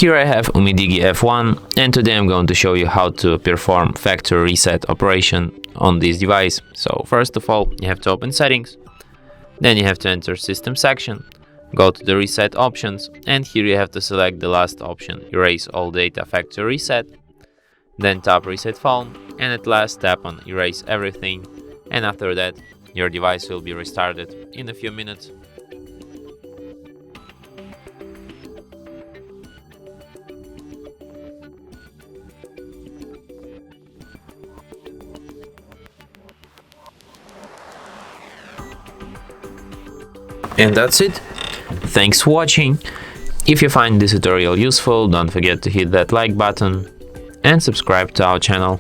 Here I have UMIDIGI F1, and today I'm going to show you how to perform factory reset operation on this device. So first of all, you have to open settings, then you have to enter system section, go to the reset options, and here you have to select the last option, erase all data factory reset, then tap reset phone, and at last tap on erase everything, and after that your device will be restarted in a few minutes. And that's it. Thanks for watching. If you find this tutorial useful, don't forget to hit that like button and subscribe to our channel.